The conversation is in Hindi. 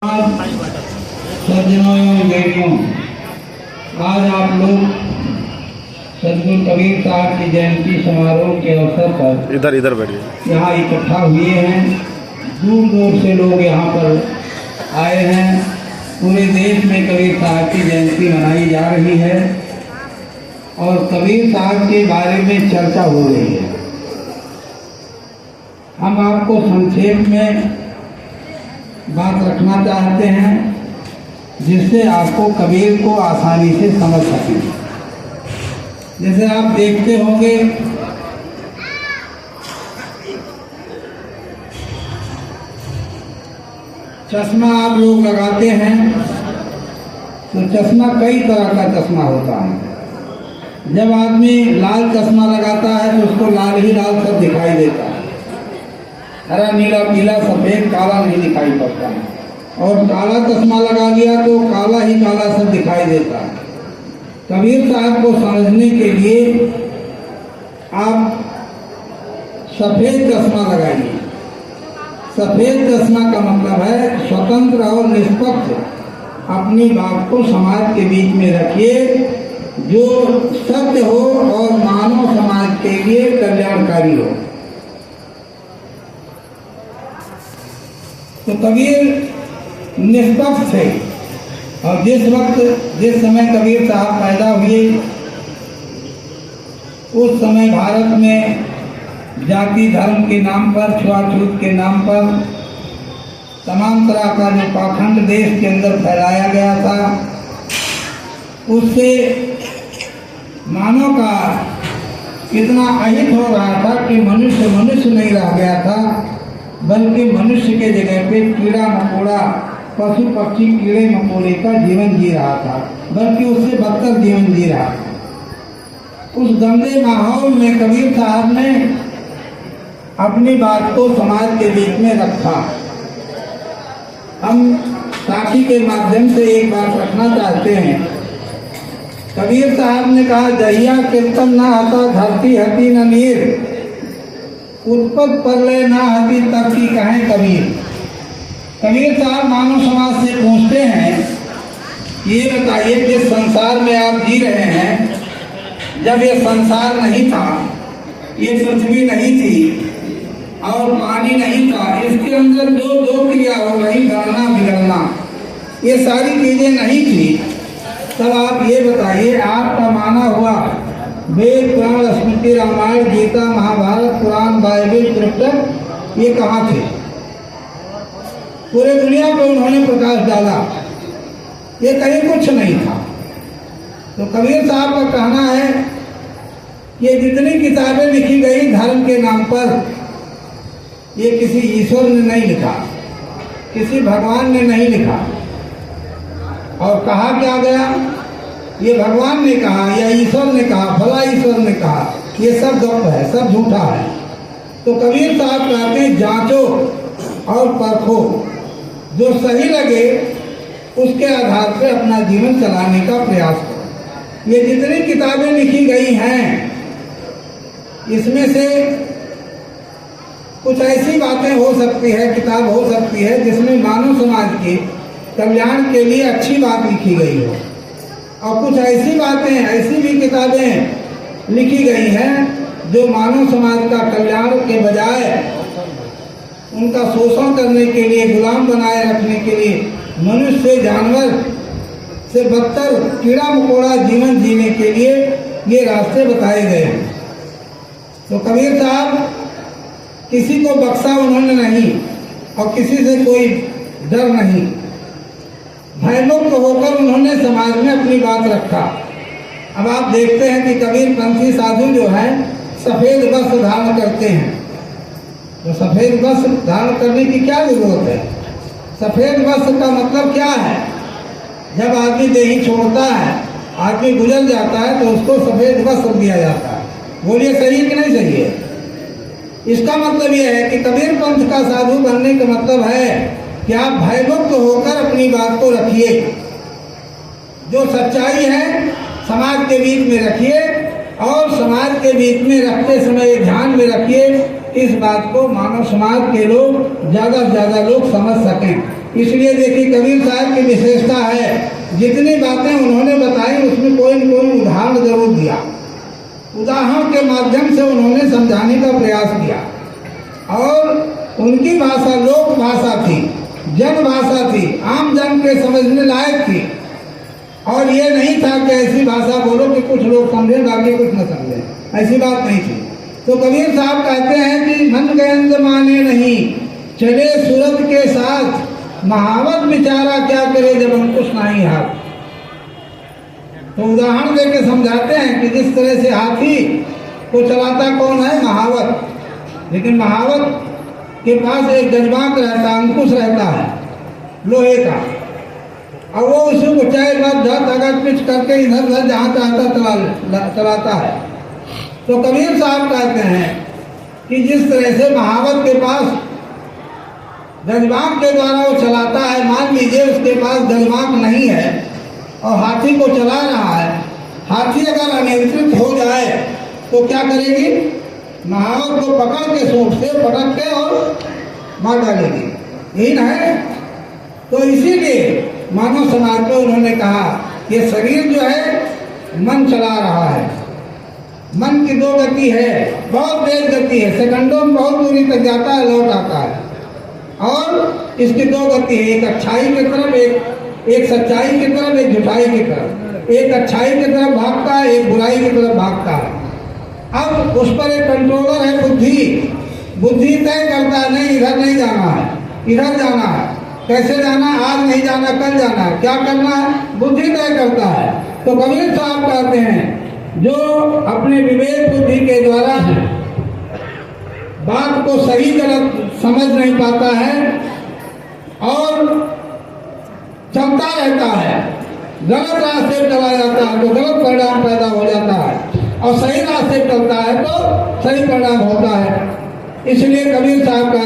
सज्जनों एवं बेटियों, आज आप लोग सदगुरु कबीर साहब की जयंती समारोह के अवसर पर इधर बैठिए। यहाँ इकट्ठा हुए हैं। दूर दूर से लोग यहाँ पर आए हैं। पूरे देश में कबीर साहब की जयंती मनाई जा रही है और कबीर साहब के बारे में चर्चा हो रही है। हम आपको संक्षेप में बात रखना चाहते हैं जिससे आपको कबीर को आसानी से समझ सकें। जैसे आप देखते होंगे चश्मा आप लोग लगाते हैं तो चश्मा कई तरह का चश्मा होता है। जब आदमी लाल चश्मा लगाता है तो उसको लाल ही लाल सब दिखाई देता है, हरा नीला पीला सफेद काला नहीं दिखाई पड़ता है। और काला चश्मा लगा लिया तो काला ही काला सब दिखाई देता है। कबीर साहब को समझने के लिए आप सफेद चश्मा लगाइए। सफेद चश्मा का मतलब है स्वतंत्र और निष्पक्ष अपनी बात को समाज के बीच में रखिए, जो सत्य हो और मानव समाज के लिए कल्याणकारी हो। तो कबीर निष्पक्ष थे और जिस समय कबीर साहब पैदा हुए उस समय भारत में जाति धर्म के नाम पर, छुआछूत के नाम पर तमाम तरह का जो पाखंड देश के अंदर फैलाया गया था, उससे मानव का इतना अहित हो रहा था कि मनुष्य नहीं रह गया था, बल्कि मनुष्य के जगह पे कीड़ा मकोड़ा, पशु पक्षी कीड़े मकोड़े का जीवन जी रहा था, बल्कि उससे बदतर जीवन जी रहा था। उस गंदे माहौल में कबीर साहब ने अपनी बात को समाज के बीच में रखा। हम साखी के माध्यम से एक बात रखना चाहते हैं। कबीर साहब ने कहा, जहिया कीर्तन ना आता धरती हती न नीर, उत्पत्त परले ना हती तब की कहें कबीर। कबीर साहब मानव समाज से पूछते हैं, ये बताइए जिस संसार में आप जी रहे हैं, जब ये संसार नहीं था, ये पृथ्वी नहीं थी और पानी नहीं था, इसके अंदर जो दो क्रिया हो रही, गणना बिगड़ना, ये सारी चीजें नहीं थी, तब आप ये बताइए आपका माना हुआ वेद पुराण स्मृति रामायण गीता महाभारत पुराण बाइबल त्रिपिटक ये कहाँ थे? पूरे दुनिया पे उन्होंने प्रकाश डाला, ये कहीं कुछ नहीं था। तो कबीर साहब का कहना है ये जितनी किताबें लिखी गई धर्म के नाम पर, ये किसी ईश्वर ने नहीं लिखा, किसी भगवान ने नहीं लिखा। और कहा क्या गया, ये भगवान ने कहा या ईश्वर ने कहा, भला ईश्वर ने कहा, ये सब गप है, सब झूठा है। तो कबीर साहब कहते हैं जांचो और परखो, जो सही लगे उसके आधार पर अपना जीवन चलाने का प्रयास करो। ये जितनी किताबें लिखी गई हैं, इसमें से कुछ ऐसी बातें हो सकती है, किताब हो सकती है जिसमें मानव समाज के कल्याण के लिए अच्छी बात लिखी गई हो, और कुछ ऐसी बातें, ऐसी भी किताबें लिखी गई हैं जो मानव समाज का कल्याण के बजाय उनका शोषण करने के लिए, गुलाम बनाए रखने के लिए, मनुष्य से जानवर से बदतर कीड़ा मकोड़ा जीवन जीने के लिए ये रास्ते बताए गए हैं। तो कबीर साहब किसी को बख्शा उन्होंने नहीं और किसी से कोई डर नहीं, भयमुक्त होकर उन्होंने समाज में अपनी बात रखा। अब आप देखते हैं कि कबीर पंथी साधु जो हैं सफेद वस्त्र धारण करते हैं। तो सफेद वस्त्र धारण करने की क्या जरूरत है? सफेद वस्त्र का मतलब क्या है? जब आदमी देही छोड़ता है, आदमी गुजर जाता है तो उसको सफेद वस्त्र दिया जाता है। बोलिए सही है कि नहीं सही है? इसका मतलब यह है कि कबीर पंथ का साधु बनने का मतलब है कि आप भयमुक्त होकर अपनी बात को रखिए, जो सच्चाई है समाज के बीच में रखिए, और समाज के बीच में रखते समय ध्यान में रखिए इस बात को मानव समाज के लोग ज़्यादा से ज़्यादा लोग समझ सकें। इसलिए देखिए कबीर साहब की विशेषता है, जितनी बातें उन्होंने बताई उसमें कोई न कोई उदाहरण जरूर दिया। उदाहरण के माध्यम से उन्होंने समझाने का प्रयास किया। और उनकी भाषा लोक भाषा थी, जन भाषा थी, आम जन के समझने लायक थी। और ये नहीं था कि ऐसी भाषा बोलो कि कुछ लोग समझें बाकी कुछ न समझें, ऐसी बात नहीं थी। तो कबीर साहब कहते हैं कि मन गयंद माने नहीं, चले सूरत के साथ, महावत बेचारा क्या करे जब अंकुश नहीं हाथ। तो उदाहरण देके समझाते हैं कि जिस तरह से हाथी को चलाता कौन है, महावत। लेकिन महावत के पास एक गजबाक रहता है, अंकुश रहता है लोहे का, और वो उसी को चाहे तगड़ पिच करके इधर उधर जहाँ चाहता चलाता है। तो कबीर साहब कहते हैं कि जिस तरह से महावत के पास गजबाक के द्वारा वो चलाता है, मान लीजिए उसके पास गजबाक नहीं है और हाथी को चला रहा है, हाथी अगर अनियंत्रित हो जाए तो क्या करेगी, महावत को पकड़ के सूंड से पटक के और मार डालेगी, यही ना है। तो इसीलिए मानव समाज में उन्होंने कहा ये शरीर जो है मन चला रहा है, मन की दो गति है, बहुत तेज गति है, सेकंडों में बहुत दूरी तक जाता है, लौट आता है। और इसकी दो गति है, एक अच्छाई की तरफ, एक सच्चाई की तरफ, एक झुठाई की तरफ। एक अच्छाई की तरफ भागता है, एक बुराई की तरफ भागता है। अब उस पर एक कंट्रोलर है बुद्धि, बुद्धि तय करता है नहीं इधर नहीं जाना है, इधर जाना है। कैसे जाना है, आज नहीं जाना, कल जाना है, क्या करना है, बुद्धि तय करता है। तो कबीर साहब कहते हैं जो अपने विवेक बुद्धि के द्वारा बात को सही गलत समझ नहीं पाता है और चलता रहता है, गलत रास्ते चला जाता है तो गलत परिणाम पैदा हो जाता है, और सही रास्ते चलता है तो सही परिणाम होता है। इसलिए कबीर साहब का